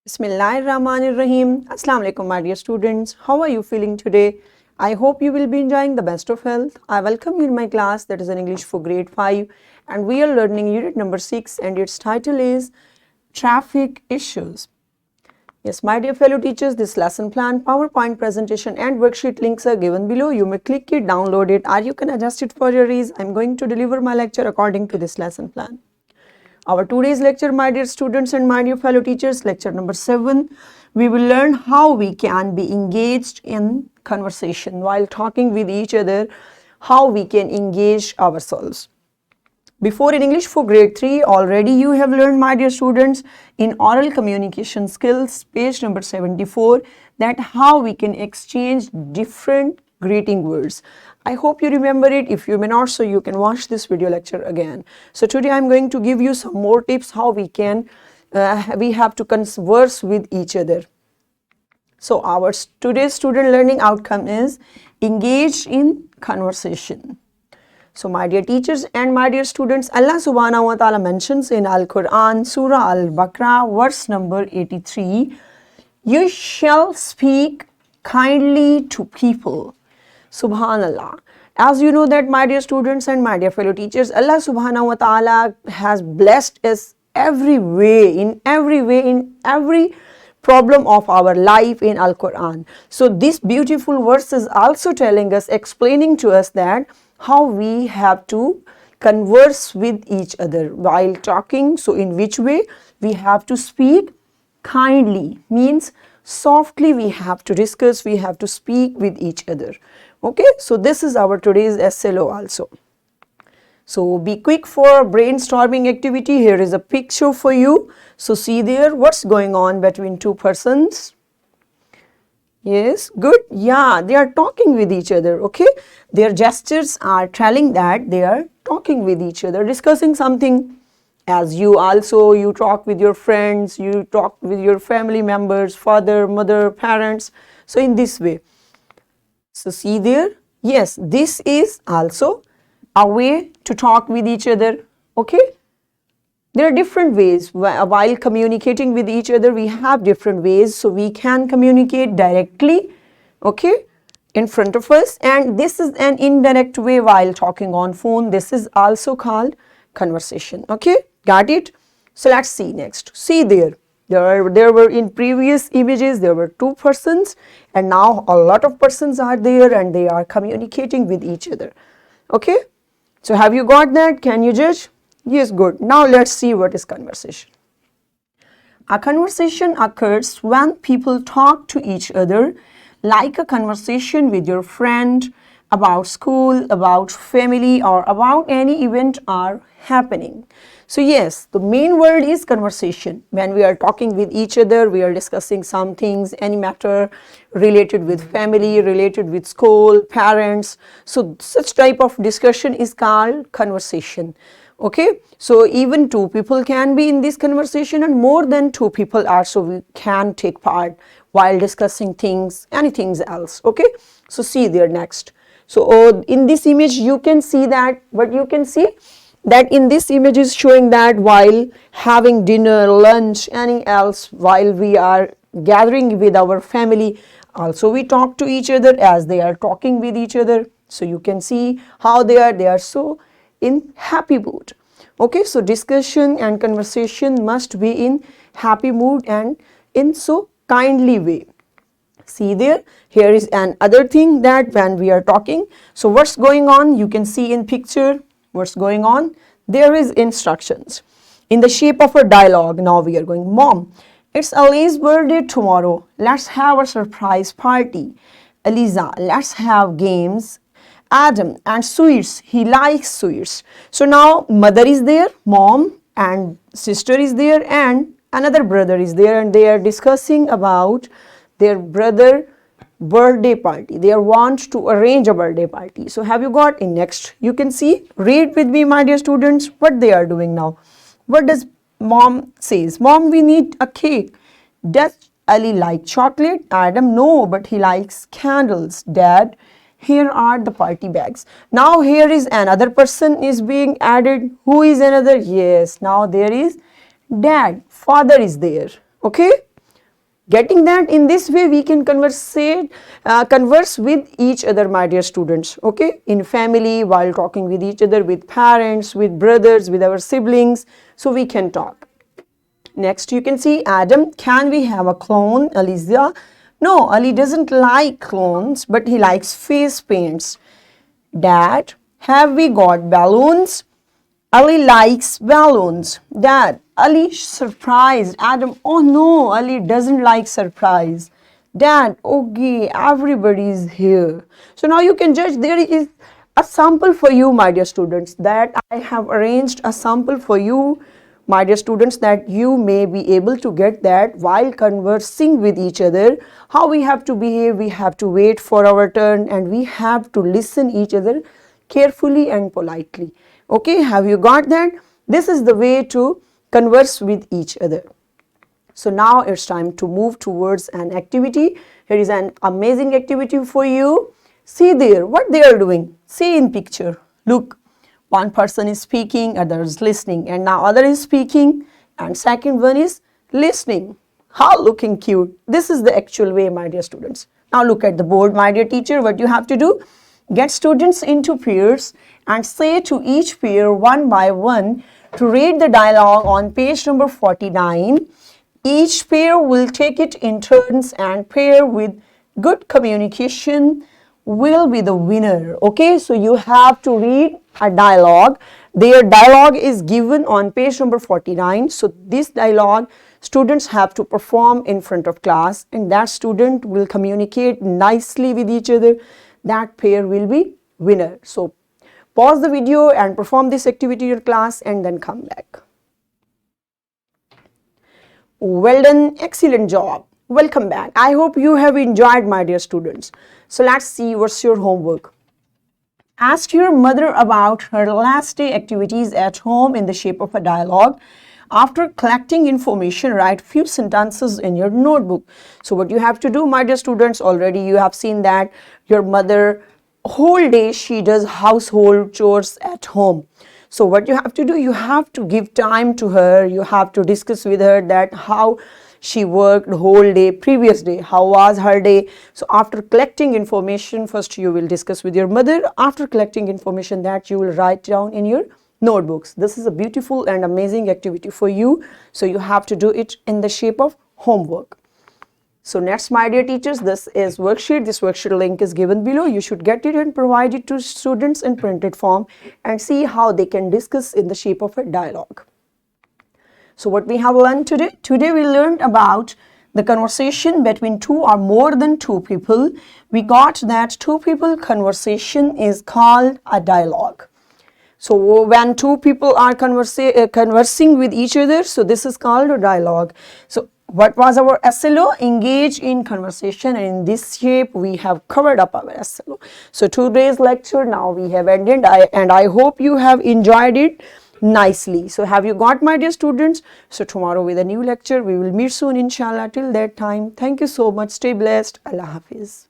Bismillahirrahmanirrahim. Assalamu alaikum, my dear students. How are you feeling today? I hope you will be enjoying the best of health. I welcome you in my class, that is in English for grade 5, and we are learning unit number 6, and its title is Traffic Issues. Yes, my dear fellow teachers, this lesson plan, PowerPoint presentation and worksheet links are given below. You may click it, download it, or you can adjust it for your ease. I am going to deliver my lecture according to this lesson plan. Our today's lecture, my dear students and my dear fellow teachers, lecture number 7, we will learn how we can be engaged in conversation while talking with each other, how we can engage ourselves. Before in English for grade 3, already you have learned, my dear students, in oral communication skills, page number 74, that how we can exchange different greeting words. I hope you remember it. If you may not, so you can watch this video lecture again. So today I'm going to give you some more tips how we have to converse with each other. So our today's student learning outcome is engaged in conversation. So my dear teachers and my dear students, Allah subhanahu wa ta'ala mentions in Al-Quran, Surah Al-Baqarah, verse number 83, you shall speak kindly to people. Subhanallah. As you know that, my dear students and my dear fellow teachers, Allah subhanahu wa ta'ala has blessed us in every problem of our life in Al-Quran. So this beautiful verse is also telling us, explaining to us that how we have to converse with each other while talking. So in which way? We have to speak kindly, means softly we have to discuss, we have to speak with each other. Okay, so this is our today's SLO also. So be quick for brainstorming activity. Here is a picture for you. So see there what's going on between two persons. Yes, good. Yeah, they are talking with each other. Okay, their gestures are telling that they are talking with each other, discussing something. As you talk with your friends, you talk with your family members, father, mother, parents. So in this way. So see there, yes, this is also a way to talk with each other. Okay, there are different ways while communicating with each other. We have different ways, so we can communicate directly, okay, in front of us, and this is an indirect way while talking on phone. This is also called conversation. Okay, got it? So let's see next. See there. There were in previous images, there were two persons, and now a lot of persons are there and they are communicating with each other. Okay, so have you got that? Can you judge? Yes, good. Now let's see what is conversation. A conversation occurs when people talk to each other, like a conversation with your friend about school, about family, or about any event are happening. So yes, the main word is conversation. When we are talking with each other, we are discussing some things, any matter related with family, related with school, parents. So such type of discussion is called conversation. Okay, so even two people can be in this conversation, and more than two people also we can take part while discussing things, anything else. Okay, so see there next. So in this image you can see that, what you can see that in this image is showing that while having dinner, lunch, anything else, while we are gathering with our family, also we talk to each other as they are talking with each other. So you can see how they are so in happy mood. Okay, so discussion and conversation must be in happy mood and in so kindly way. See there, here is another thing that when we are talking, so what's going on, you can see in picture what's going on. There is instructions in the shape of a dialogue. Now we are going, Mom, it's Ali's birthday tomorrow. Let's have a surprise party. Eliza, let's have games. Adam, and sweets, he likes sweets. So now mother is there, mom, and sister is there, and another brother is there, and they are discussing about their brother birthday party. They want to arrange a birthday party. So have you got in next? You can see, read with me, my dear students, what they are doing now. What does mom says? Mom, we need a cake. Does Ali like chocolate? Adam, no, but he likes candles. Dad, here are the party bags. Now here is another person is being added. Who is another? Yes, now there is dad, father is there. Okay, Getting that? In this way we can converse with each other, my dear students, okay, in family, while talking with each other, with parents, with brothers, with our siblings, so we can talk. Next you can see Adam, can we have a clone? Alicia, no, Ali doesn't like clones, but he likes face paints. Dad, have we got balloons? Ali likes balloons. Dad, Ali surprised Adam. Oh no, Ali doesn't like surprise. Dad, okay, everybody is here. So now you can judge. There is a sample for you, my dear students, that I have arranged a sample for you, my dear students, that you may be able to get that while conversing with each other, how we have to behave. We have to wait for our turn and we have to listen each other carefully and politely. Okay, have you got that? This is the way to converse with each other. So now it's time to move towards an activity. Here is an amazing activity for you. See there, what they are doing. See in picture. Look, one person is speaking, other is listening, and now other is speaking, and second one is listening. How looking cute. This is the actual way, my dear students. Now look at the board, my dear teacher. What you have to do? Get students into pairs and say to each pair one by one to read the dialogue on page number 49. Each pair will take it in turns and pair with good communication will be the winner. Okay, so you have to read a dialogue. Their dialogue is given on page number 49. So this dialogue students have to perform in front of class, and that student will communicate nicely with each other. That pair will be winner. So pause the video and perform this activity in your class and then come back. Well done, excellent job. Welcome back. I hope you have enjoyed, my dear students. So let's see what's your homework. Ask your mother about her last day activities at home in the shape of a dialogue. After collecting information, write few sentences in your notebook. So what you have to do, my dear students, already you have seen that your mother whole day she does household chores at home. So what you have to do, you have to give time to her. You have to discuss with her that how she worked the whole day, previous day, how was her day. So after collecting information, first you will discuss with your mother. After collecting information, that you will write down in your notebooks. This is a beautiful and amazing activity for you. So you have to do it in the shape of homework. So next, my dear teachers, this is worksheet. This worksheet link is given below. You should get it and provide it to students in printed form and see how they can discuss in the shape of a dialogue. So what we have learned today? Today we learned about the conversation between two or more than two people. We got that two people conversation is called a dialogue. So when two people are conversing with each other, so this is called a dialogue. So what was our SLO? Engage in conversation, and in this shape we have covered up our SLO. So today's lecture now we have ended, and I hope you have enjoyed it nicely. So have you got, my dear students? So tomorrow with a new lecture we will meet soon, inshallah. Till that time, thank you so much. Stay blessed. Allah Hafiz.